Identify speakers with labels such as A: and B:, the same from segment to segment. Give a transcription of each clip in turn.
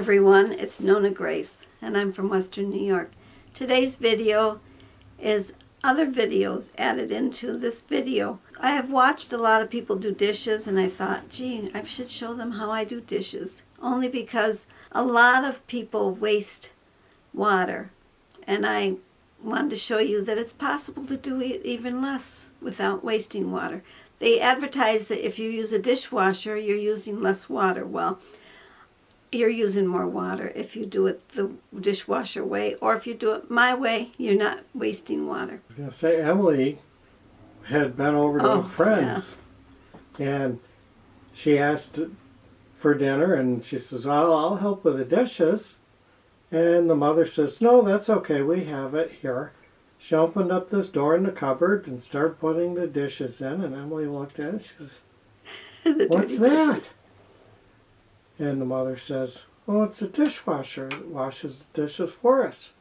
A: everyone, it's NonnaGrace, and I'm from Western New York. Today's video is other videos added into this video. I have watched a lot of people do dishes, and I thought, gee, I should show them how I do dishes. Only because a lot of people waste water, and I wanted to show you that it's possible to do it even less without wasting water. They advertise that if you use a dishwasher, you're using less water. Well, you're using more water if you do it the dishwasher way, or if you do it my way, you're not wasting water.
B: I was going to say, Emily had been over to a friend's, and she asked for dinner, and she says, well, I'll help with the dishes. And the mother says, no, that's okay, we have it here. She opened up this door in the cupboard and started putting the dishes in, and Emily looked at it, she says, what's that? Dishes. And the mother says, oh, it's a dishwasher. It washes the dishes for us.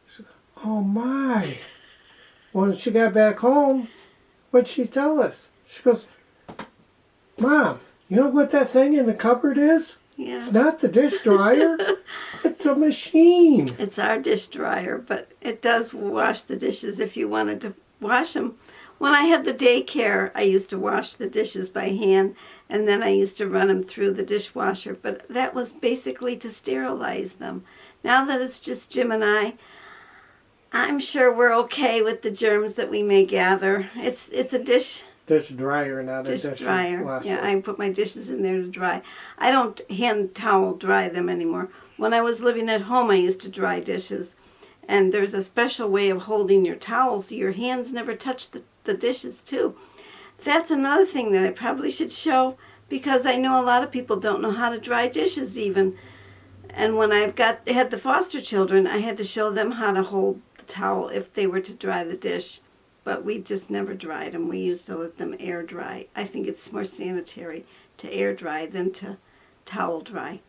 B: She said, oh, my. When she got back home, what'd she tell us? She goes, Mom, you know what that thing in the cupboard is? Yeah. It's not the dish dryer. It's a machine.
A: It's our dish dryer, but it does wash the dishes if you wanted to wash them. When I had the daycare, I used to wash the dishes by hand, and then I used to run them through the dishwasher, but that was basically to sterilize them. Now that it's just Jim and I'm sure we're okay with the germs that we may gather. It's a dish
B: dryer, not a dish
A: dryer.
B: washer.
A: Yeah, I put my dishes in there to dry. I don't hand towel dry them anymore. When I was living at home, I used to dry dishes, and there's a special way of holding your towel so your hands never touch the dishes too. That's another thing that I probably should show, because I know a lot of people don't know how to dry dishes even. And when I've had the foster children, I had to show them how to hold the towel if they were to dry the dish. But we just never dried them. We used to let them air dry. I think it's more sanitary to air dry than to towel dry.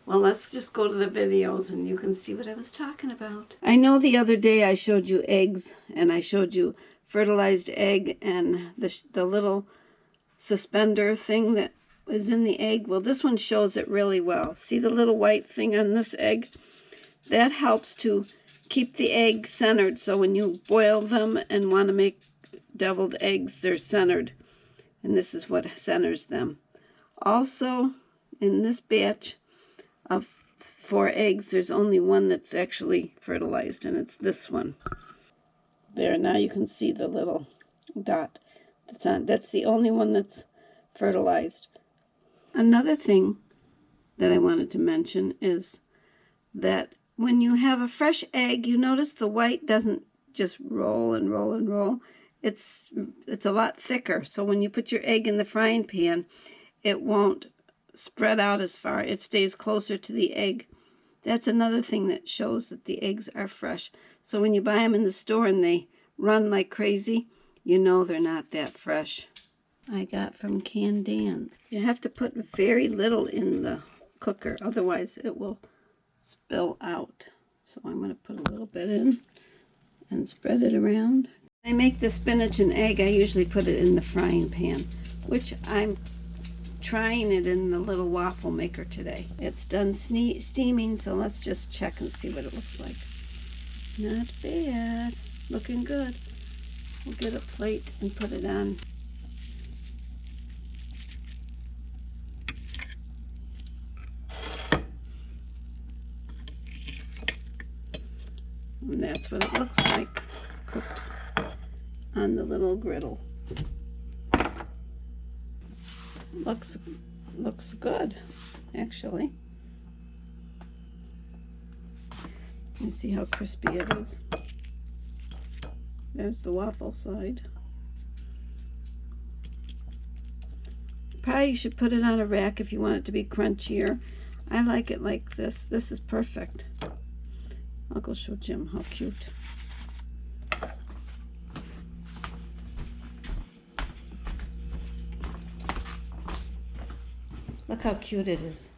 A: Well, let's just go to the videos and you can see what I was talking about. I know the other day I showed you eggs, and I showed you fertilized egg and the little suspender thing that was in the egg. Well, this one shows it really well. See the little white thing on this egg? That helps to keep the egg centered, so when you boil them and want to make deviled eggs, they're centered. And this is what centers them. Also, in this batch of 4 eggs, there's only one that's actually fertilized, and it's this one. There, now you can see the little dot that's on. That's the only one that's fertilized. Another thing that I wanted to mention is that when you have a fresh egg, you notice the white doesn't just roll and roll and roll. It's a lot thicker. So when you put your egg in the frying pan, it won't spread out as far. It stays closer to the egg. That's another thing that shows that the eggs are fresh. So when you buy them in the store and they run like crazy, you know they're not that fresh. I got from Canned Dan's. You have to put very little in the cooker, otherwise it will spill out. So I'm going to put a little bit in and spread it around. When I make the spinach and egg, I usually put it in the frying pan, which I'm trying it in the little waffle maker today. It's done steaming, so let's just check and see what it looks like. Not bad. Looking good. We'll get a plate and put it on. And that's what it looks like, cooked on the little griddle. Looks good, actually. Let me see how crispy it is. There's the waffle side. Probably you should put it on a rack if you want it to be crunchier. I like it like this. This is perfect. I'll go show Jim how cute. Look how cute it is.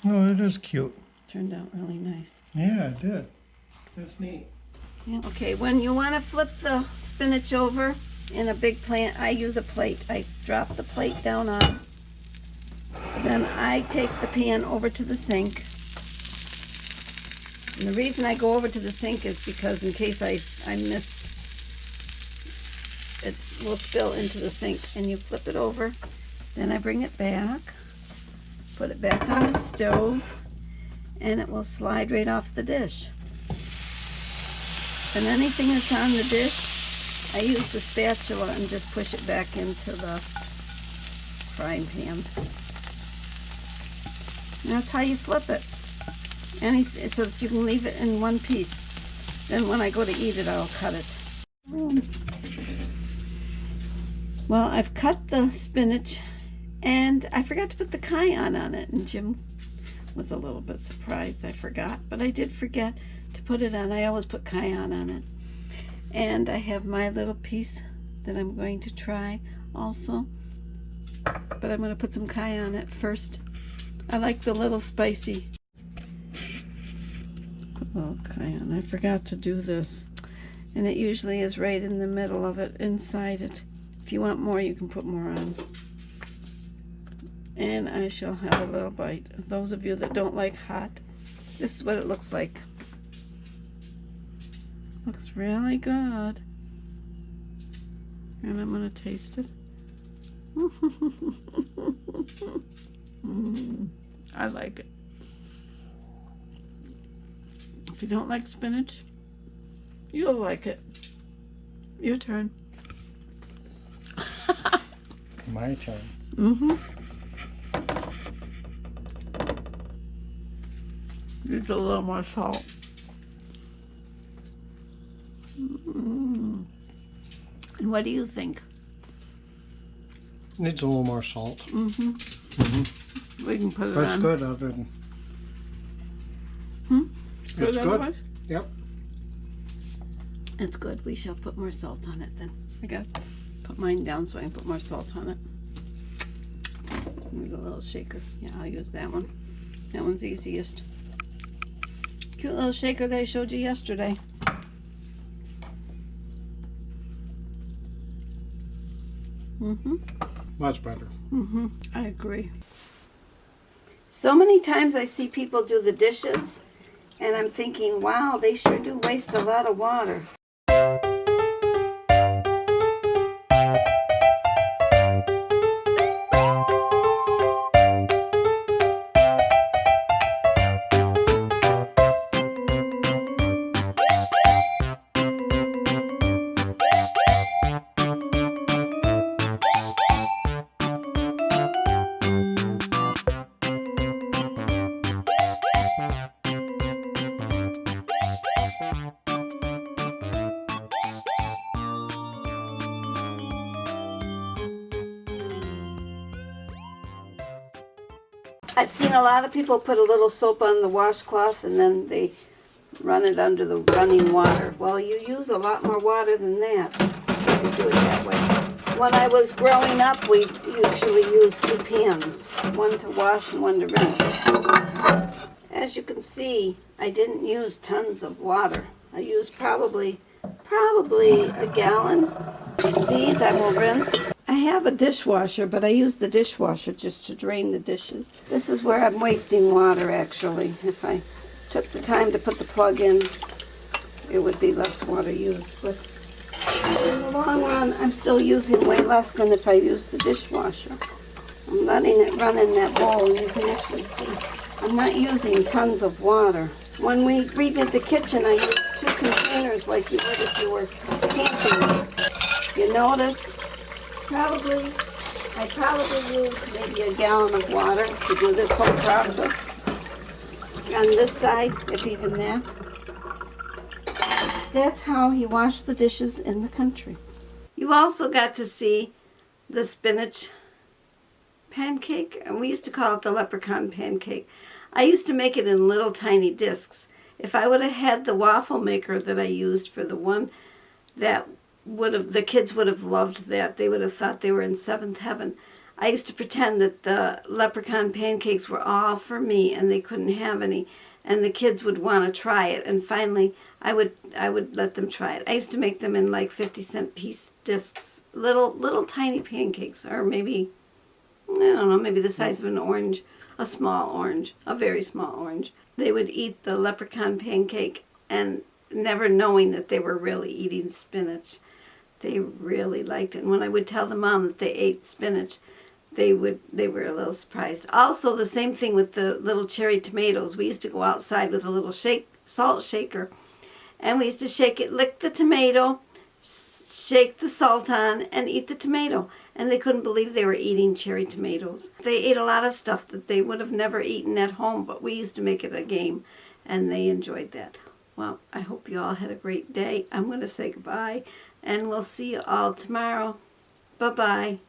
B: Oh, it is cute.
A: Turned out really nice.
B: Yeah, it did. That's neat.
A: Yeah, okay, when you want to flip the spinach over in a big plate, I use a plate. I drop the plate down on Then I take the pan over to the sink. And the reason I go over to the sink is because in case I miss, it will spill into the sink. And you flip it over. Then I bring it back, put it back on the stove, and it will slide right off the dish. And anything that's on the dish, I use the spatula and just push it back into the frying pan. And that's how you flip it. So that you can leave it in one piece. Then when I go to eat it, I'll cut it. Well, I've cut the spinach, and I forgot to put the cayenne on it, and Jim was a little bit surprised I forgot, but I did forget to put it on. I always put cayenne on it. And I have my little piece that I'm going to try also, but I'm going to put some cayenne on it first. I like the little spicy. Oh, cayenne. I forgot to do this. And it usually is right in the middle of it, inside it. If you want more, you can put more on. And I shall have a little bite. Those of you that don't like hot, this is what it looks like. Looks really good. And I'm going to taste it. I like it. If you don't like spinach, you'll like it. Your turn.
B: My turn.
A: Mm-hmm. Needs a little more salt. And what do you think?
B: Needs a little more salt.
A: Mm-hmm.
B: Mm-hmm.
A: We can put it
B: That's
A: on.
B: good. Other than
A: Good
B: it's good.
A: otherwise?
B: Yep.
A: It's good. We shall put more salt on it then. I got to put mine down so I can put more salt on it. Need a little shaker. Yeah, I'll use that one. That one's easiest. Cute little shaker that I showed you yesterday.
B: Much better.
A: I agree. So many times I see people do the dishes, and I'm thinking, wow, they sure do waste a lot of water. I've seen a lot of people put a little soap on the washcloth and then they run it under the running water. Well, you use a lot more water than that if you do it that way. When I was growing up, we usually used 2 pans, one to wash and one to rinse. As you can see, I didn't use tons of water. I used probably a gallon. These I will rinse. I have a dishwasher, but I use the dishwasher just to drain the dishes. This is where I'm wasting water, actually. If I took the time to put the plug in, it would be less water used. But in the long run, I'm still using way less than if I used the dishwasher. I'm letting it run in that bowl, and you can actually see I'm not using tons of water. When we redid the kitchen, I used 2 containers like you would if you were camping. You notice? I probably used maybe a gallon of water to do this whole process. On this side, if even that. That's how you wash the dishes in the country. You also got to see the spinach pancake, and we used to call it the leprechaun pancake. I used to make it in little tiny discs. If I would have had the waffle maker that I used for the one, the kids would have loved that. They would have thought they were in 7th heaven. I used to pretend that the leprechaun pancakes were all for me and they couldn't have any, and the kids would want to try it, and finally I would let them try it. I used to make them in like 50-cent piece discs, little tiny pancakes, or maybe I don't know, maybe the size of an orange, a small orange, a very small orange. They would eat the leprechaun pancake and never knowing that they were really eating spinach. They really liked it. And when I would tell the mom that they ate spinach, they were a little surprised. Also, the same thing with the little cherry tomatoes. We used to go outside with a little salt shaker, and we used to shake it, lick the tomato, shake the salt on, and eat the tomato. And they couldn't believe they were eating cherry tomatoes. They ate a lot of stuff that they would have never eaten at home, but we used to make it a game, and they enjoyed that. Well, I hope you all had a great day. I'm going to say goodbye, and we'll see you all tomorrow. Bye-bye.